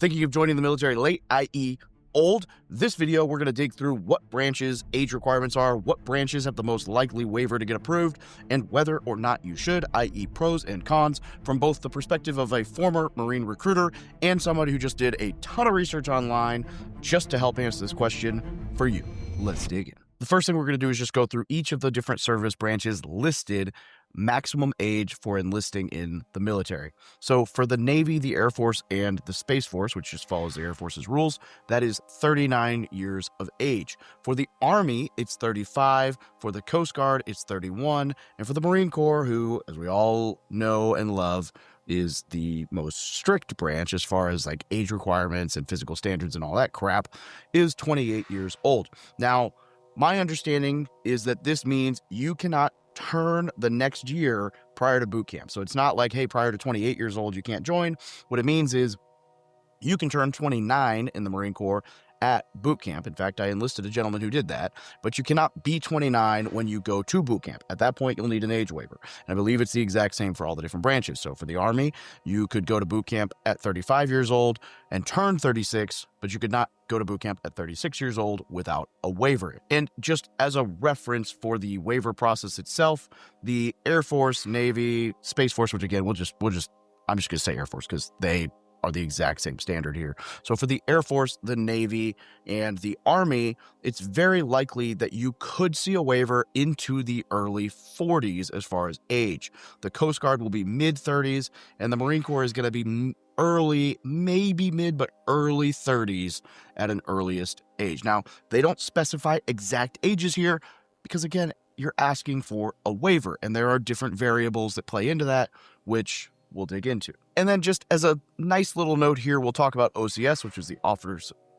Thinking of joining the military late, i.e. old? This video, we're going to dig through what branches age requirements are, what branches have the most likely waiver to get approved, and whether or not you should, i.e. pros and cons, from both the perspective of a former Marine recruiter and somebody who just did a ton of research online just to help answer this question for you. Let's dig in. The first thing we're going to do is just go through each of the different service branches listed maximum age for enlisting in the military. So for the Navy, the Air Force, and the Space Force, which just follows the Air Force's rules, that is 39 years of age. For the Army, it's 35. For the Coast Guard, it's 31. And for the Marine Corps, who, as we all know and love, is the most strict branch as far as like age requirements and physical standards and all that crap, is 28 years old. Now, my understanding is that this means you cannot turn the next year prior to boot camp. So it's not like, hey, prior to 28 years old, you can't join. What it means is you can turn 29 in the Marine Corps at boot camp. In fact, I enlisted a gentleman who did that, but you cannot be 29 when you go to boot camp. At that point, you'll need an age waiver. And I believe it's the exact same for all the different branches. So for the Army, you could go to boot camp at 35 years old and turn 36, but you could not go to boot camp at 36 years old without a waiver. And just as a reference for the waiver process itself, the Air Force, Navy, Space Force, which again, I'm just going to say Air Force because they are the exact same standard here. So for the Air Force, the Navy, and the Army, it's very likely that you could see a waiver into the early 40s as far as age. The Coast Guard will be mid-30s, and the Marine Corps is going to be early, maybe mid, but early 30s at an earliest age. Now, they don't specify exact ages here because, again, you're asking for a waiver, and there are different variables that play into that, which we'll dig into. And then just as a nice little note here, we'll talk about OCS, which is the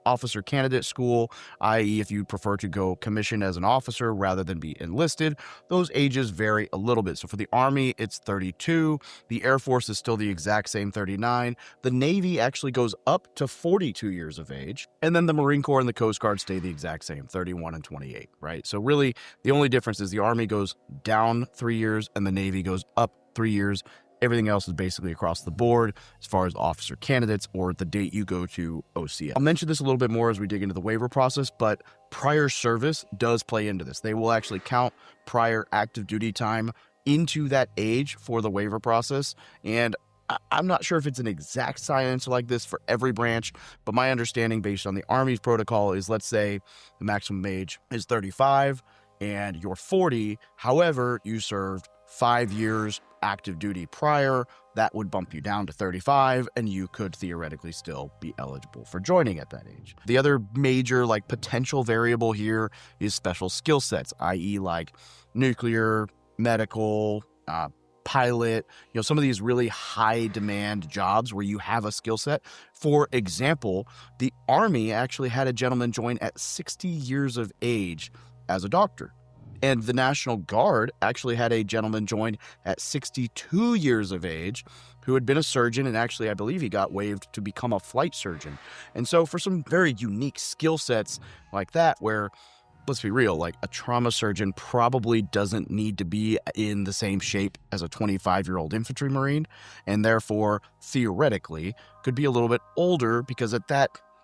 Officer Candidate School, i.e. if you prefer to go commission as an officer rather than be enlisted. Those ages vary a little bit. So for the Army, it's 32. The Air Force is still the exact same 39. The Navy actually goes up to 42 years of age. And then the Marine Corps and the Coast Guard stay the exact same, 31 and 28, right? So really, the only difference is the Army goes down 3 years and the Navy goes up 3 years. Everything else is basically across the board as far as officer candidates or the date you go to OCS. I'll mention this a little bit more as we dig into the waiver process, but prior service does play into this. They will actually count prior active duty time into that age for the waiver process. And I'm not sure if it's an exact science like this for every branch, but my understanding based on the Army's protocol is, let's say the maximum age is 35 and you're 40. However, you served 5 years active duty prior, that would bump you down to 35 and you could theoretically still be eligible for joining at that age. The other major potential variable here is special skill sets, i.e. like nuclear, medical, pilot, some of these really high demand jobs where you have a skill set. For example, the Army actually had a gentleman join at 60 years of age as a doctor. And the National Guard actually had a gentleman join at 62 years of age who had been a surgeon, and actually I believe he got waived to become a flight surgeon. And so for some very unique skill sets like that, where, let's be real, like a trauma surgeon probably doesn't need to be in the same shape as a 25-year-old infantry Marine, and therefore theoretically could be a little bit older because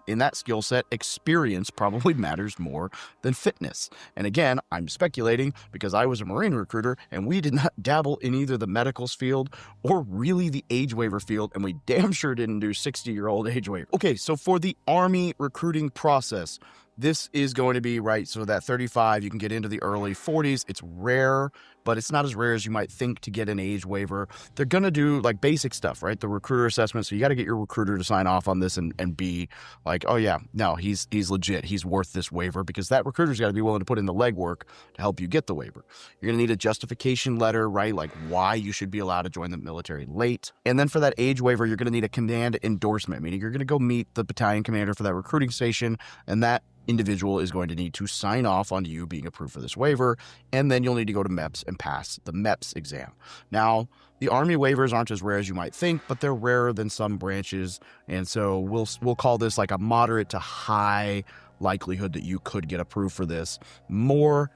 in that skill set, experience probably matters more than fitness. And again, I'm speculating because I was a Marine recruiter and we did not dabble in either the medicals field or really the age waiver field, and we damn sure didn't do 60-year-old age waiver. Okay, so for the Army recruiting process, this is going to be, right, so that 35, you can get into the early 40s. It's rare, but it's not as rare as you might think to get an age waiver. They're going to do basic stuff, right? The recruiter assessment. So you got to get your recruiter to sign off on this and be like, oh yeah, no, he's legit. He's worth this waiver, because that recruiter's got to be willing to put in the legwork to help you get the waiver. You're going to need a justification letter, right? Like why you should be allowed to join the military late. And then for that age waiver, you're going to need a command endorsement, meaning you're going to go meet the battalion commander for that recruiting station, and that individual is going to need to sign off on you being approved for this waiver, and then you'll need to go to MEPS and pass the MEPS exam. Now, the Army waivers aren't as rare as you might think, but they're rarer than some branches, and so we'll call this like a moderate to high likelihood that you could get approved for this. More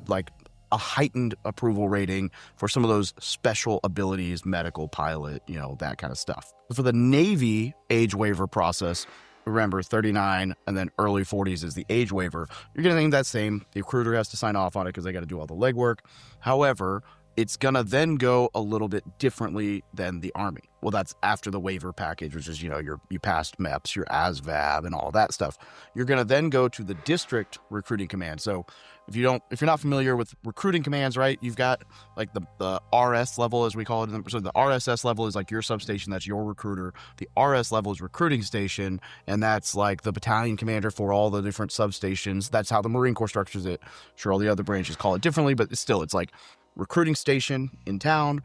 like a heightened approval rating for some of those special abilities, medical, pilot, that kind of stuff. For the Navy age waiver process, remember 39 and then early 40s is the age waiver. You're going to name that same. The recruiter has to sign off on it because they got to do all the legwork. However, it's going to then go a little bit differently than the Army. Well, that's after the waiver package, which is, you passed MEPS, your ASVAB and all that stuff. You're going to then go to the district recruiting command. So if you're not familiar with recruiting commands, right, you've got like the RS level, as we call it. So the RSS level is like your substation. That's your recruiter. The RS level is recruiting station. And that's like the battalion commander for all the different substations. That's how the Marine Corps structures it. Sure, all the other branches call it differently, but it's like recruiting station in town,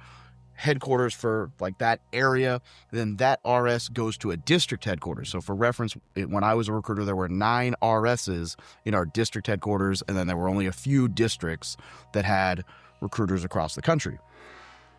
headquarters for like that area, then that RS goes to a district headquarters. So for reference, when I was a recruiter, there were 9 RSs in our district headquarters, and then there were only a few districts that had recruiters across the country.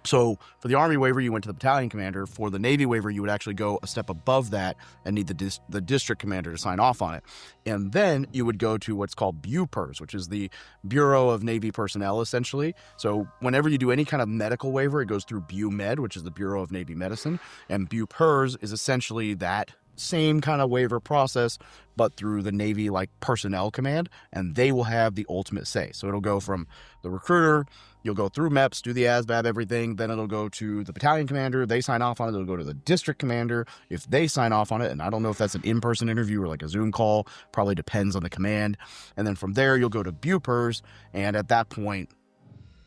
So for the Army waiver, you went to the battalion commander. For the Navy waiver, you would actually go a step above that and need the district commander to sign off on it. And then you would go to what's called BUPERS, which is the Bureau of Navy Personnel, essentially. So whenever you do any kind of medical waiver, it goes through BUMED, which is the Bureau of Navy Medicine. And BUPERS is essentially that same kind of waiver process, but through the Navy personnel command, and they will have the ultimate say. So it'll go from the recruiter, you'll go through MEPS, do the ASVAB, everything, then it'll go to the battalion commander, they sign off on it, it'll go to the district commander, if they sign off on it, and I don't know if that's an in-person interview or like a Zoom call, probably depends on the command, and then from there you'll go to BUPERS, and at that point,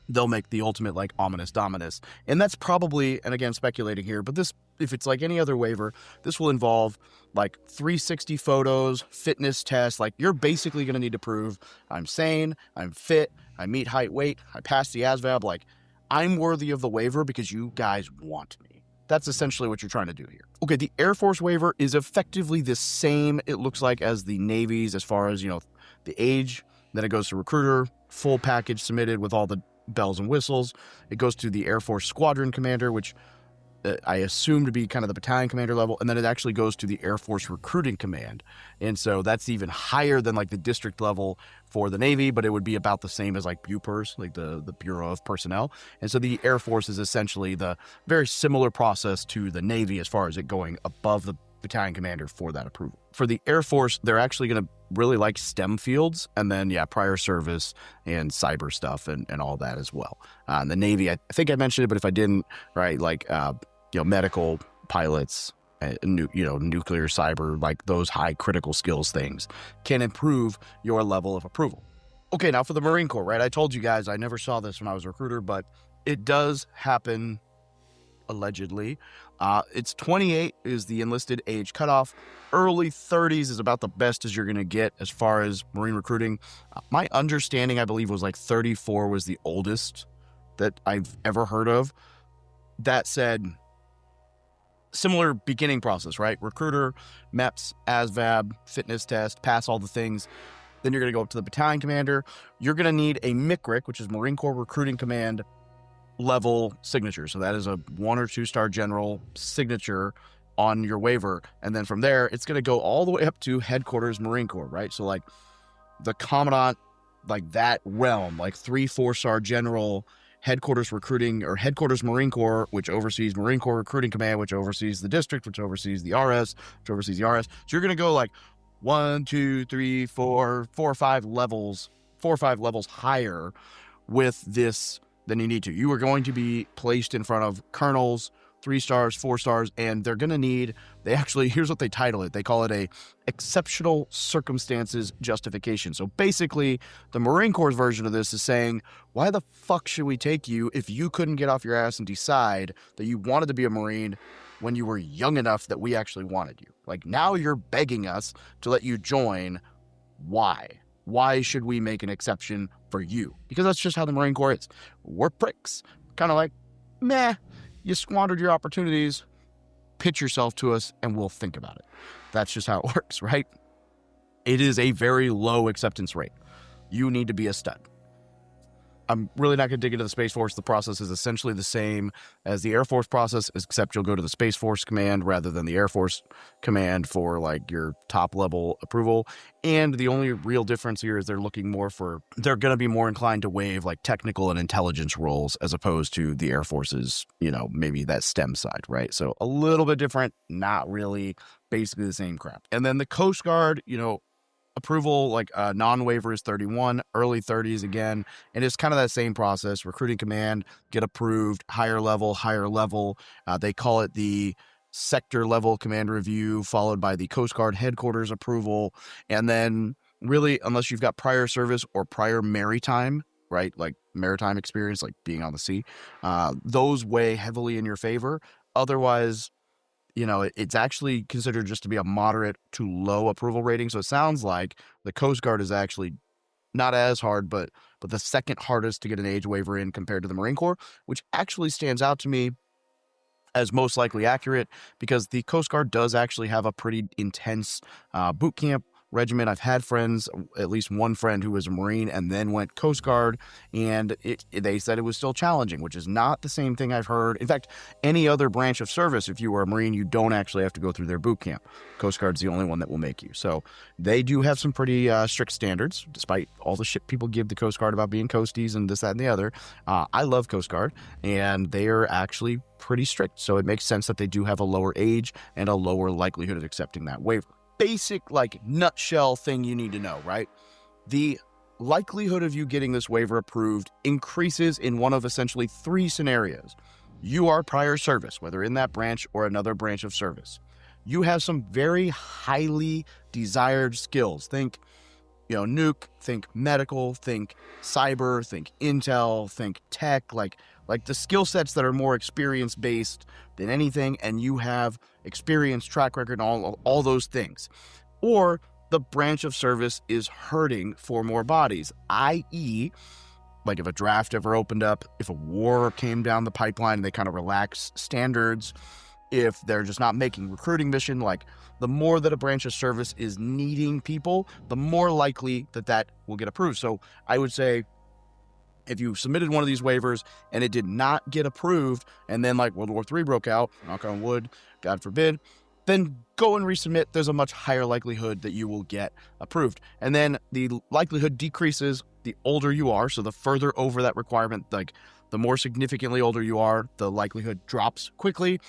they'll make the ultimate ominous dominus. And that's probably, and again, speculating here, but this, if it's like any other waiver, this will involve 360 photos, fitness tests. You're basically going to need to prove I'm sane, I'm fit, I meet height, weight, I pass the ASVAB. I'm worthy of the waiver because you guys want me. That's essentially what you're trying to do here. Okay, the Air Force waiver is effectively the same, it looks like, as the Navy's as far as, the age. Then it goes to recruiter, full package submitted with all the bells and whistles. It goes to the Air Force Squadron Commander, which I assume to be kind of the battalion commander level, and then it actually goes to the Air Force Recruiting Command. And so that's even higher than the district level for the Navy, but it would be about the same as BUPERS, the Bureau of Personnel. And so the Air Force is essentially the very similar process to the Navy as far as it going above the battalion commander for that approval. For the Air Force, they're actually going to really like STEM fields, and then prior service and cyber stuff and all that as well. The Navy, I think I mentioned it, but if I didn't, right, medical, pilots, nuclear, cyber, those high critical skills things can improve your level of approval. Okay, now for the Marine Corps, right? I told you guys I never saw this when I was a recruiter, but it does happen allegedly. It's 28 is the enlisted age cutoff. Early 30s is about the best as you're going to get as far as Marine recruiting. My understanding, I believe, was 34 was the oldest that I've ever heard of. That said, similar beginning process, right? Recruiter, MEPS, ASVAB, fitness test, pass all the things. Then you're going to go up to the battalion commander. You're going to need a MCRIC, which is Marine Corps Recruiting Command level signature. So that is a 1 or 2 star general signature on your waiver. And then from there, it's going to go all the way up to headquarters Marine Corps, right? So the commandant, that realm, 3-4 star general, headquarters recruiting or headquarters Marine Corps, which oversees Marine Corps Recruiting Command, which oversees the district, which oversees the RS, which oversees the RS. So you're going to go 1, 2, 3, 4 or 5 levels, 4 or 5 levels higher with this than you need to. You are going to be placed in front of colonels, 3 stars, 4 stars, and they're going to need, here's what they title it. They call it a exceptional circumstances justification. So basically, the Marine Corps version of this is saying, why the fuck should we take you if you couldn't get off your ass and decide that you wanted to be a Marine when you were young enough that we actually wanted you? Now you're begging us to let you join. Why? Why should we make an exception for you? Because that's just how the Marine Corps is. We're pricks. Kind of meh, you squandered your opportunities, pitch yourself to us, and we'll think about it. That's just how it works, right? It is a very low acceptance rate. You need to be a stud. I'm really not going to dig into the Space Force. The process is essentially the same as the Air Force process, except you'll go to the Space Force command rather than the Air Force command for like your top level approval. And the only real difference here is they're going to be more inclined to waive like technical and intelligence roles as opposed to the Air Force's, maybe that STEM side, right? So a little bit different, not really, basically the same crap. And then the Coast Guard, approval, like non-waiver is 31, early 30s again. And it's kind of that same process. Recruiting command, get approved, higher level. They call it the sector level command review, followed by the Coast Guard headquarters approval. And then really, unless you've got prior service or prior maritime, right? Like maritime experience, like being on the sea, those weigh heavily in your favor. Otherwise, it's actually considered just to be a moderate to low approval rating. So it sounds like the Coast Guard is actually not as hard, but the second hardest to get an age waiver in compared to the Marine Corps, which actually stands out to me as most likely accurate because the Coast Guard does actually have a pretty intense boot camp regimen. I've had friends, at least one friend who was a Marine and then went Coast Guard, and they said it was still challenging, which is not the same thing I've heard. In fact, any other branch of service, if you were a Marine, you don't actually have to go through their boot camp. Coast Guard's the only one that will make you. So they do have some pretty strict standards, despite all the shit people give the Coast Guard about being coasties and this, that, and the other. I love Coast Guard, and they are actually pretty strict. So it makes sense that they do have a lower age and a lower likelihood of accepting that waiver. Basic, like, nutshell thing you need to know, right? The likelihood of you getting this waiver approved increases in one of essentially three scenarios. You are prior service, whether in that branch or another branch of service. You have some very highly desired skills. Think, nuke, think medical, think cyber, think intel, think tech, like the skill sets that are more experience-based than anything, and you have experience, track record, all those things. Or the branch of service is hurting for more bodies, i.e., like if a draft ever opened up, if a war came down the pipeline and they kind of relax standards, if they're just not making recruiting mission, like the more that a branch of service is needing people, the more likely that will get approved. So I would say, if you submitted one of these waivers and it did not get approved, and then like World War III broke out, knock on wood, God forbid, then go and resubmit. There's a much higher likelihood that you will get approved. And then the likelihood decreases the older you are. So the further over that requirement, like the more significantly older you are, the likelihood drops quickly.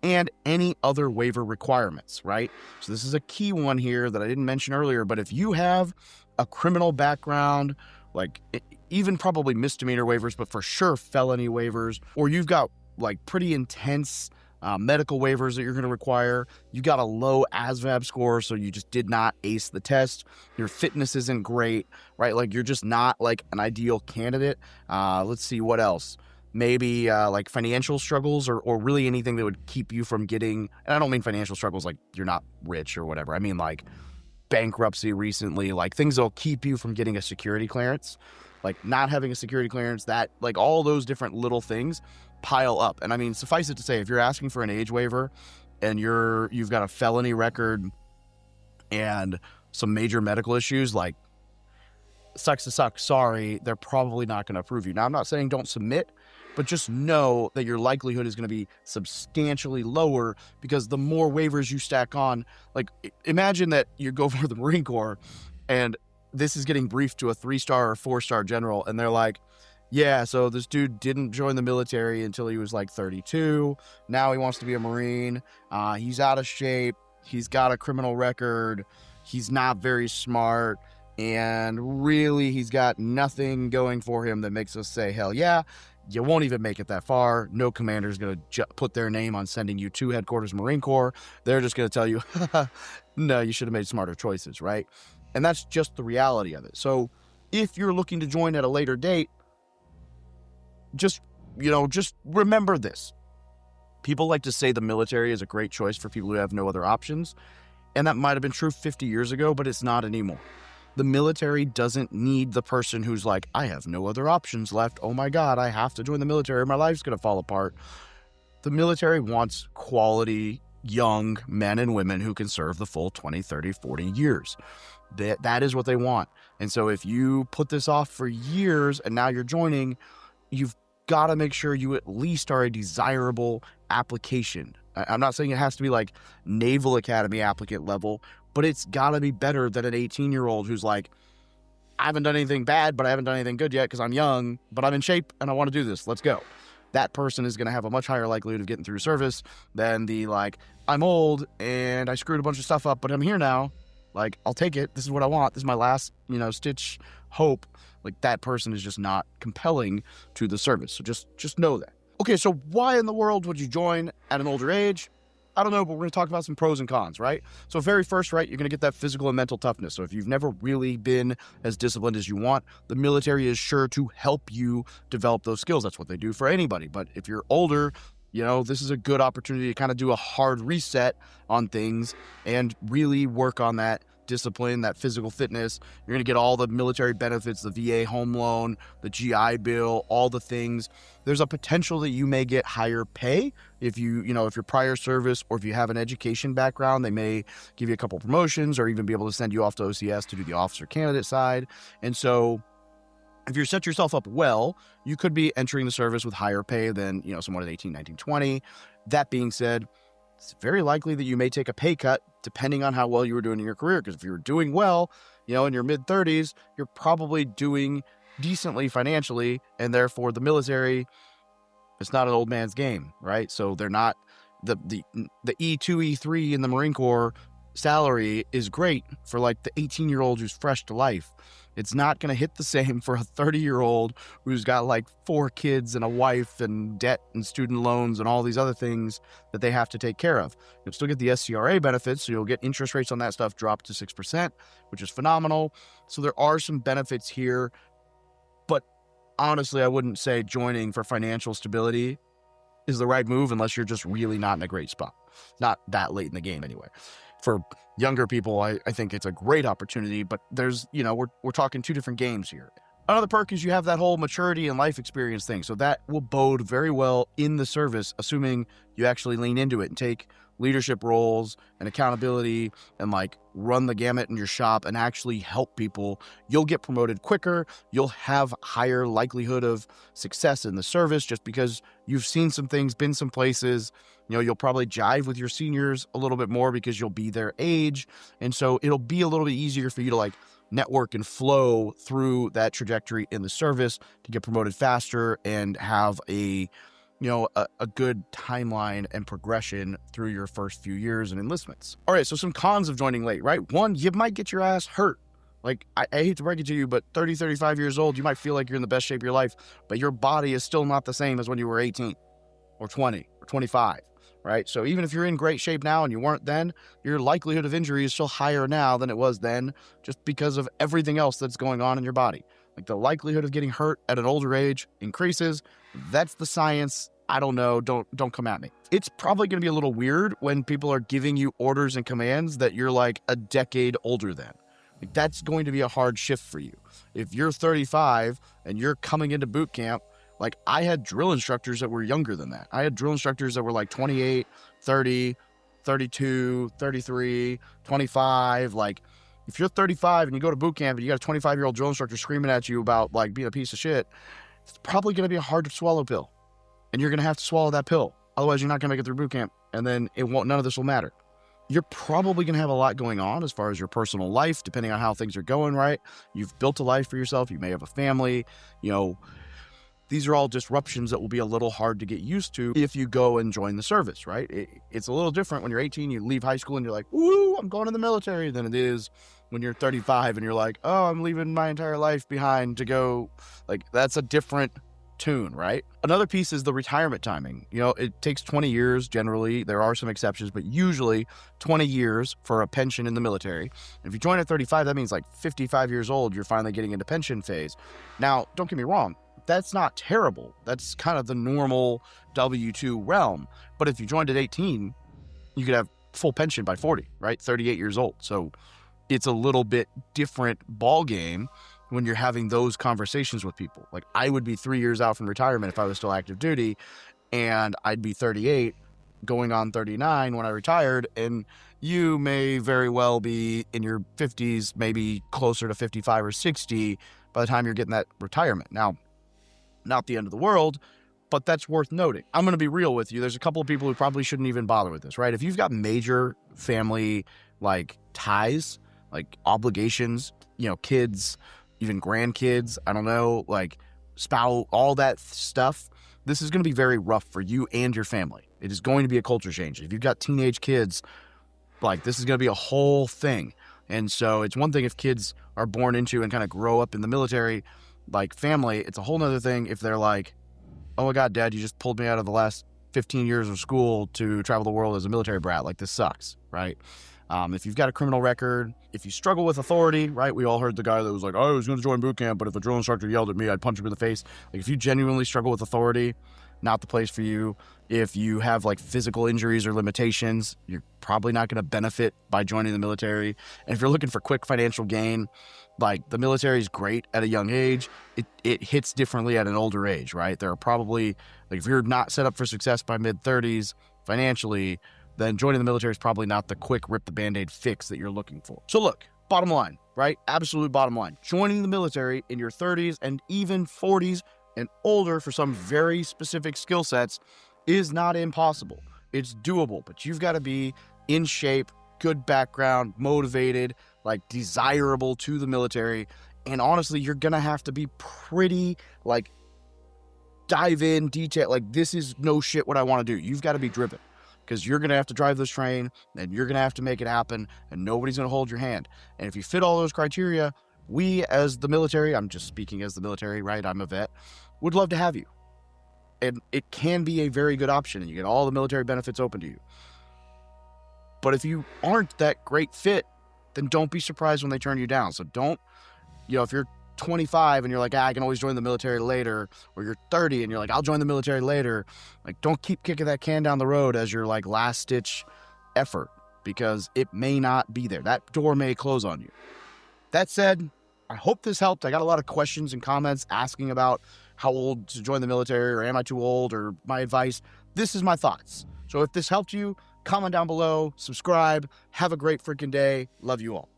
And any other waiver requirements, right? So this is a key one here that I didn't mention earlier, but if you have a criminal background, like even probably misdemeanor waivers, but for sure felony waivers, or you've got like pretty intense medical waivers that you're going to require, you got a low ASVAB score, so you just did not ace the test, your fitness isn't great, right? Like you're just not like an ideal candidate. Let's see what else. Maybe like financial struggles or really anything that would keep you from getting, and I don't mean financial struggles like you're not rich or whatever. I mean like bankruptcy recently, like things that'll keep you from getting a security clearance, like not having a security clearance, that like all those different little things pile up. And I mean, suffice it to say, if you're asking for an age waiver and you've got a felony record and some major medical issues, like sucks to suck, sorry, they're probably not going to approve you. Now, I'm not saying don't submit, but just know that your likelihood is going to be substantially lower because the more waivers you stack on, like imagine that you go for the Marine Corps and this is getting briefed to a 3-star or 4-star general, and they're like, yeah, so this dude didn't join the military until he was like 32. Now he wants to be a Marine. He's out of shape. He's got a criminal record. He's not very smart. And really, he's got nothing going for him that makes us say, hell yeah, you won't even make it that far. No commander's going to put their name on sending you to headquarters Marine Corps. They're just going to tell you, no, you should have made smarter choices, right? And that's just the reality of it. So if you're looking to join at a later date, just remember this. People like to say the military is a great choice for people who have no other options. And that might have been true 50 years ago, but it's not anymore. The military doesn't need the person who's like, I have no other options left. Oh my God, I have to join the military. My life's going to fall apart. The military wants quality young men and women who can serve the full 20, 30, 40 years. That is what they want. And so if you put this off for years and now you're joining, you've got to make sure you at least are a desirable application. I'm not saying it has to be like Naval Academy applicant level, but it's got to be better than an 18-year-old who's like, I haven't done anything bad, but I haven't done anything good yet because I'm young, but I'm in shape and I want to do this. Let's go. That person is going to have a much higher likelihood of getting through service than the like, I'm old and I screwed a bunch of stuff up, but I'm here now. Like, I'll take it. This is what I want. This is my last, stitch hope. Like, that person is just not compelling to the service. So just know that. Okay, so why in the world would you join at an older age? I don't know, but we're going to talk about some pros and cons, right? So very first, right, you're going to get that physical and mental toughness. So if you've never really been as disciplined as you want, the military is sure to help you develop those skills. That's what they do for anybody. But if you're older, this is a good opportunity to kind of do a hard reset on things and really work on that discipline, that physical fitness. You're going to get all the military benefits, the VA home loan, the GI Bill, all the things. There's a potential that you may get higher pay if if your prior service or if you have an education background. They may give you a couple promotions or even be able to send you off to OCS to do the officer candidate side. And so if you set yourself up well, you could be entering the service with higher pay than, someone at 18, 19, 20. That being said, it's very likely that you may take a pay cut depending on how well you were doing in your career. Because if you were doing well, in your mid-30s, you're probably doing decently financially, and therefore the military, it's not an old man's game, right? So they're not, the E2, E3 in the Marine Corps salary is great for like the 18-year-old who's fresh to life. It's not going to hit the same for a 30-year-old who's got like 4 kids and a wife and debt and student loans and all these other things that they have to take care of. You'll still get the SCRA benefits, so you'll get interest rates on that stuff dropped to 6%, which is phenomenal. So there are some benefits here, but honestly, I wouldn't say joining for financial stability is the right move unless you're just really not in a great spot. Not that late in the game anyway. For younger people, I think it's a great opportunity, but there's, we're talking 2 different games here. Another perk is you have that whole maturity and life experience thing. So that will bode very well in the service, assuming you actually lean into it and take leadership roles and accountability and like run the gamut in your shop and actually help people. You'll get promoted quicker. You'll have higher likelihood of success in the service just because you've seen some things, been some places. You'll probably jive with your seniors a little bit more because you'll be their age. And so it'll be a little bit easier for you to like network and flow through that trajectory in the service to get promoted faster and have a good timeline and progression through your first few years and enlistments. All right, so some cons of joining late, right? 1, you might get your ass hurt. Like, I hate to break it to you, but 30, 35 years old, you might feel like you're in the best shape of your life, but your body is still not the same as when you were 18 or 20 or 25, right? So even if you're in great shape now and you weren't then, your likelihood of injury is still higher now than it was then just because of everything else that's going on in your body. Like, the likelihood of getting hurt at an older age increases. That's the science. I don't know. Don't come at me. It's probably going to be a little weird when people are giving you orders and commands that you're like a decade older than. Like, that's going to be a hard shift for you. If you're 35 and you're coming into boot camp, like, I had drill instructors that were younger than that. I had drill instructors that were like 28, 30, 32, 33, 25. Like, if you're 35 and you go to boot camp and you got a 25-year-old drill instructor screaming at you about like being a piece of shit, it's probably going to be a hard to swallow pill. And you're going to have to swallow that pill. Otherwise, you're not going to make it through boot camp. And then none of this will matter. You're probably going to have a lot going on as far as your personal life, depending on how things are going, right? You've built a life for yourself. You may have a family. These are all disruptions that will be a little hard to get used to if you go and join the service, right? It's a little different when you're 18, you leave high school and you're like, woo, I'm going to the military, than it is when you're 35 and you're like, oh, I'm leaving my entire life behind to go. Like, that's a different tune, right? Another piece is the retirement timing. It takes 20 years generally. There are some exceptions, but usually 20 years for a pension in the military. And if you join at 35, that means like 55 years old, you're finally getting into pension phase. Now, don't get me wrong. That's not terrible. That's kind of the normal W-2 realm. But if you joined at 18, you could have full pension by 40, right? 38 years old. So it's a little bit different ball game when you're having those conversations with people. Like, I would be 3 years out from retirement if I was still active duty, and I'd be 38. going on 39 when I retired, and you may very well be in your 50s, maybe closer to 55 or 60 by the time you're getting that retirement. Now, not the end of the world, but that's worth noting. I'm going to be real with you. There's a couple of people who probably shouldn't even bother with this, right? If you've got major family like ties, like obligations, kids, even grandkids, I don't know, like spouse, all that stuff, this is going to be very rough for you and your family. It is going to be a culture change. If you've got teenage kids, like this is going to be a whole thing. And so it's one thing if kids are born into and kind of grow up in the military, like family. It's a whole nother thing if they're like, oh my God, Dad, you just pulled me out of the last 15 years of school to travel the world as a military brat. Like, this sucks, right? If you've got a criminal record, if you struggle with authority, right? We all heard the guy that was like, oh, I was going to join boot camp, but if a drill instructor yelled at me, I'd punch him in the face. Like, if you genuinely struggle with authority, not the place for you. If you have like physical injuries or limitations, you're probably not going to benefit by joining the military. And if you're looking for quick financial gain, like the military is great at a young age. It hits differently at an older age, right? There are probably, like, if you're not set up for success by mid-30s financially, then joining the military is probably not the quick rip the Band-Aid fix that you're looking for. So look, bottom line, right? Absolute bottom line. Joining the military in your 30s and even 40s and older for some very specific skill sets is not impossible. It's doable, but you've got to be in shape, good background, motivated, like desirable to the military. And honestly, you're going to have to be pretty like dive in detail. Like, this is no shit what I want to do. You've got to be driven because you're going to have to drive this train and you're going to have to make it happen and nobody's going to hold your hand. And if you fit all those criteria, we as the military, I'm just speaking as the military, right? I'm a vet, would love to have you. And it can be a very good option and you get all the military benefits open to you. But if you aren't that great fit, then don't be surprised when they turn you down. So don't, if you're 25 and you're like, I can always join the military later, or you're 30 and you're like, I'll join the military later, like, don't keep kicking that can down the road as your like last ditch effort, because it may not be there. That door may close on you. That said, I hope this helped. I got a lot of questions and comments asking about how old to join the military, or am I too old, or my advice. This is my thoughts. So if this helped you, comment down below, subscribe, have a great freaking day. Love you all.